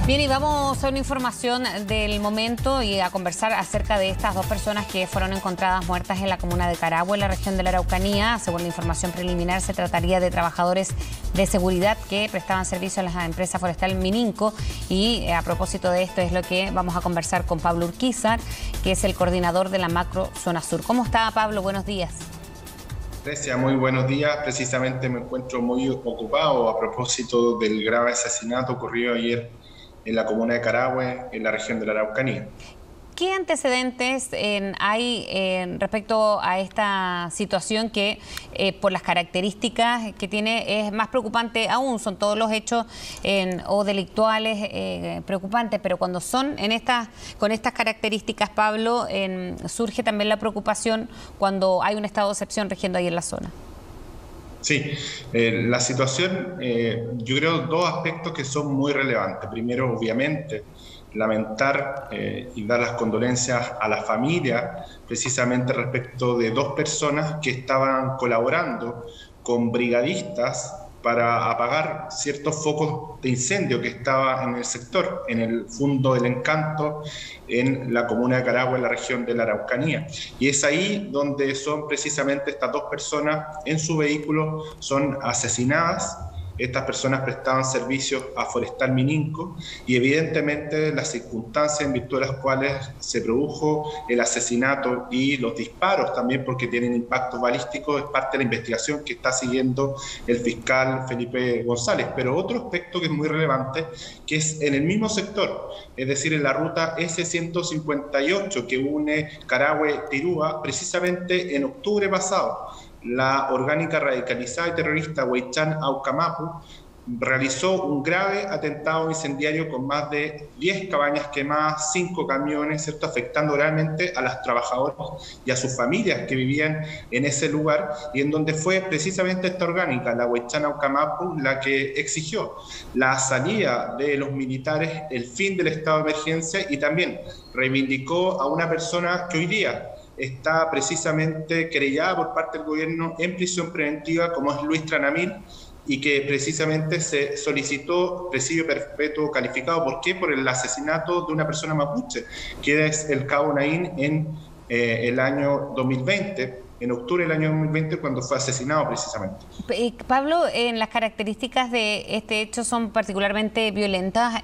Bien, y vamos a una información del momento y a conversar acerca de estas dos personas que fueron encontradas muertas en la comuna de Carahue, en la región de la Araucanía. Según la información preliminar, se trataría de trabajadores de seguridad que prestaban servicio a la empresa forestal Mininco. Y a propósito de esto es lo que vamos a conversar con Pablo Urquizar, que es el coordinador de la Macro Zona Sur. ¿Cómo está, Pablo? Buenos días. Grecia, muy buenos días. Precisamente me encuentro muy ocupado a propósito del grave asesinato ocurrido ayer en la comuna de Carahue, en la región de la Araucanía. ¿Qué antecedentes hay respecto a esta situación que, por las características que tiene, es más preocupante aún? Son todos los hechos o delictuales preocupantes, pero cuando son con estas características, Pablo, surge también la preocupación cuando hay un estado de excepción rigiendo ahí en la zona. Sí, la situación, yo creo dos aspectos que son muy relevantes. Primero, obviamente, lamentar y dar las condolencias a la familia, precisamente respecto de dos personas que estaban colaborando con brigadistas para apagar ciertos focos de incendio que estaba en el sector, en el Fundo del Encanto, en la comuna de Carahue, en la región de la Araucanía. Y es ahí donde son precisamente estas dos personas en su vehículo, son asesinadas. Estas personas prestaban servicios a Forestal Mininco y evidentemente las circunstancias en virtud de las cuales se produjo el asesinato y los disparos también, porque tienen impactos balísticos, es parte de la investigación que está siguiendo el fiscal Felipe González. Pero otro aspecto que es muy relevante, que es en el mismo sector, es decir, en la ruta S158 que une Carahue-Tirúa, precisamente en octubre pasado, la orgánica radicalizada y terrorista Huaychán Aucamapu realizó un grave atentado incendiario con más de 10 cabañas quemadas, 5 camiones, ¿cierto?, afectando realmente a las trabajadoras y a sus familias que vivían en ese lugar, y en donde fue precisamente esta orgánica, la Huaychán Aucamapu, la que exigió la salida de los militares, el fin del estado de emergencia, y también reivindicó a una persona que hoy día está precisamente querellada por parte del gobierno en prisión preventiva, como es Luis Tranamil, y que precisamente se solicitó presidio perpetuo calificado. ¿Por qué? Por el asesinato de una persona mapuche, que es el cabo Naín en el año 2020, en octubre del año 2020, cuando fue asesinado precisamente. Pablo, las características de este hecho son particularmente violentas.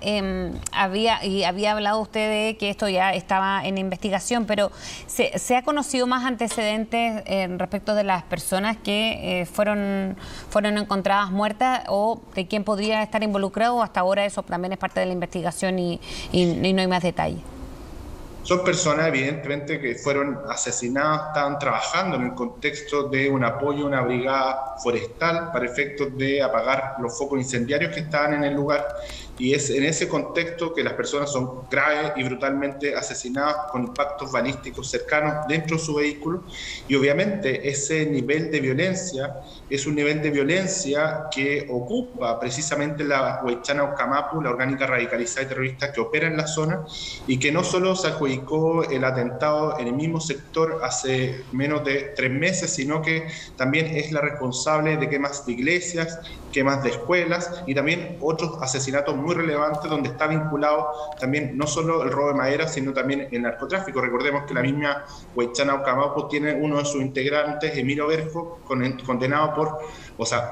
Había hablado usted de que esto ya estaba en investigación, pero ¿se ha conocido más antecedentes respecto de las personas que fueron encontradas muertas o de quién podría estar involucrado? Hasta ahora eso también es parte de la investigación y no hay más detalle. Son personas, evidentemente, que fueron asesinadas, estaban trabajando en el contexto de un apoyo a una brigada forestal para efectos de apagar los focos incendiarios que estaban en el lugar. Y es en ese contexto que las personas son graves y brutalmente asesinadas con impactos balísticos cercanos dentro de su vehículo. Y obviamente ese nivel de violencia es un nivel de violencia que ocupa precisamente la Huaychán Aucamapu, la orgánica radicalizada y terrorista que opera en la zona, y que no solo se adjudicó el atentado en el mismo sector hace menos de 3 meses, sino que también es la responsable de quemas de iglesias, quemas de escuelas y también otros asesinatos muy relevantes donde está vinculado también no solo el robo de madera, sino también el narcotráfico. Recordemos que la misma Huaychán Aucamapu tiene uno de sus integrantes, Emilio Berjo, condenado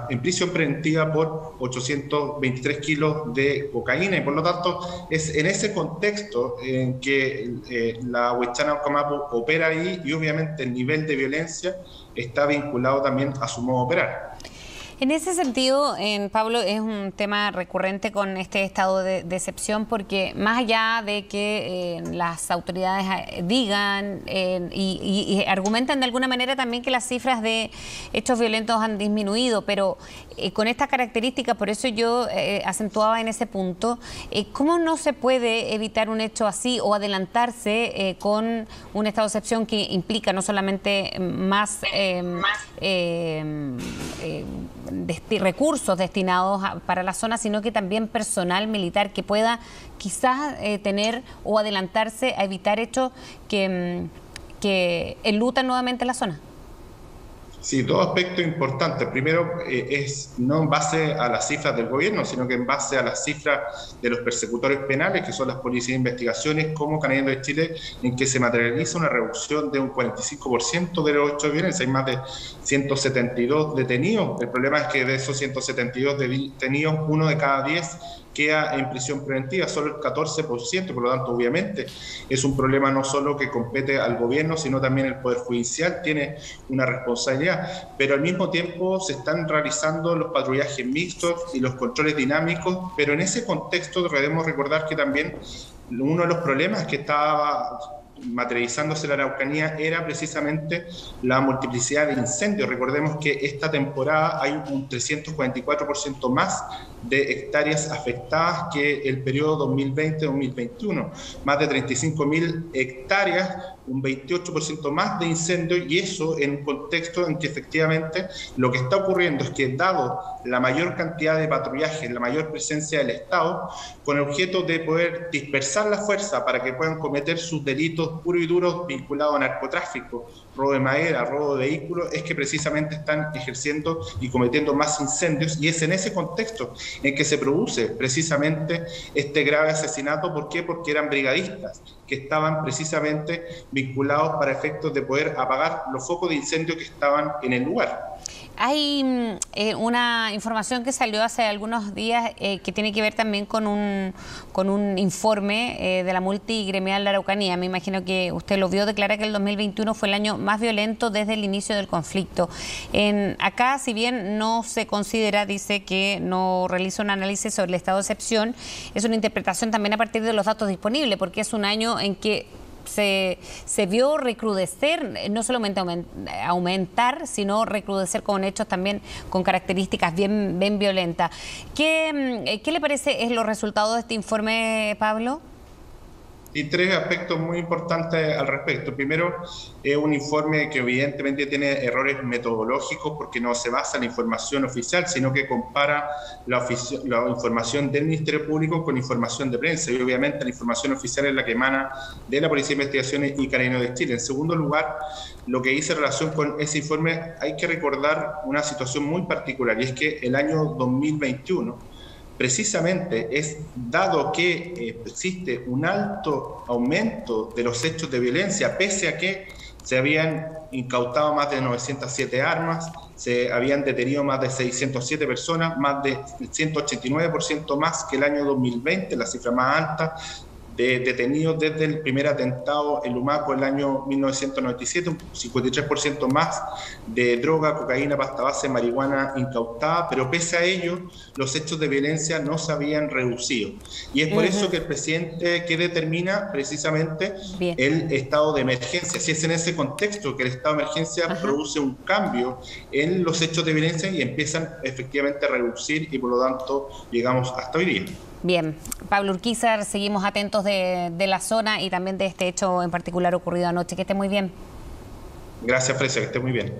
en prisión preventiva por 823 kilos de cocaína, y por lo tanto es en ese contexto en que la Huaychán Aucamapu opera ahí, y obviamente el nivel de violencia está vinculado también a su modo de operar. En ese sentido, Pablo, es un tema recurrente con este estado de excepción, porque más allá de que las autoridades digan y argumentan de alguna manera también que las cifras de hechos violentos han disminuido, pero con estas características, por eso yo acentuaba en ese punto, ¿cómo no se puede evitar un hecho así o adelantarse con un estado de excepción que implica no solamente más recursos destinados para la zona, sino que también personal militar que pueda quizás tener o adelantarse a evitar hechos que enlutan nuevamente la zona? Sí, dos aspectos importantes. Primero, es no en base a las cifras del gobierno, sino que en base a las cifras de los persecutores penales, que son las policías de investigaciones, como Carabineros de Chile, en que se materializa una reducción de un 45% de los hechos de violencia. Hay más de 172 detenidos. El problema es que de esos 172 detenidos, 1 de cada 10 queda en prisión preventiva, solo el 14%, por lo tanto, obviamente, es un problema no solo que compete al gobierno, sino también el Poder Judicial tiene una responsabilidad, pero al mismo tiempo se están realizando los patrullajes mixtos y los controles dinámicos, pero en ese contexto debemos recordar que también uno de los problemas que estaba materializándose la Araucanía era precisamente la multiplicidad de incendios. Recordemos que esta temporada hay un 344% más de hectáreas afectadas que el periodo 2020-2021, más de 35.000 hectáreas, un 28% más de incendios, y eso en un contexto en que efectivamente lo que está ocurriendo es que, dado la mayor cantidad de patrullajes, la mayor presencia del Estado, con el objeto de poder dispersar la fuerza para que puedan cometer sus delitos puros y duros vinculados a narcotráfico, robo de madera, robo de vehículos, es que precisamente están ejerciendo y cometiendo más incendios, y es en ese contexto en que se produce precisamente este grave asesinato. ¿Por qué? Porque eran brigadistas que estaban precisamente vinculados para efectos de poder apagar los focos de incendio que estaban en el lugar. Hay una información que salió hace algunos días que tiene que ver también con un informe de la multigremial de Araucanía. Me imagino que usted lo vio. Declara que el 2021 fue el año más violento desde el inicio del conflicto. Acá, si bien no se considera, dice que no realiza un análisis sobre el estado de excepción, es una interpretación también a partir de los datos disponibles, porque es un año en que se vio recrudecer, no solamente aumentar, sino recrudecer con hechos también con características bien violentas. ¿Qué le parece es los resultados de este informe, Pablo? Y tres aspectos muy importantes al respecto. Primero, es un informe que evidentemente tiene errores metodológicos porque no se basa en la información oficial, sino que compara la información del Ministerio Público con información de prensa. Y obviamente la información oficial es la que emana de la Policía de Investigaciones y Carabineros de Chile. En segundo lugar, lo que dice en relación con ese informe, hay que recordar una situación muy particular, y es que el año 2021, precisamente es dado que existe un alto aumento de los hechos de violencia, pese a que se habían incautado más de 907 armas, se habían detenido más de 607 personas, más de 189% más que el año 2020, la cifra más alta de detenidos desde el primer atentado en Lumaco el año 1997, un 53% más de droga, cocaína, pasta base, marihuana incautada, pero pese a ello, los hechos de violencia no se habían reducido. Y es por eso que el presidente que determina precisamente el estado de emergencia. Si es en ese contexto que el estado de emergencia produce un cambio en los hechos de violencia y empiezan efectivamente a reducir, y por lo tanto llegamos hasta hoy día. Bien, Pablo Urquizar, seguimos atentos de la zona y también de este hecho en particular ocurrido anoche. Que esté muy bien. Gracias, Fresia, que esté muy bien.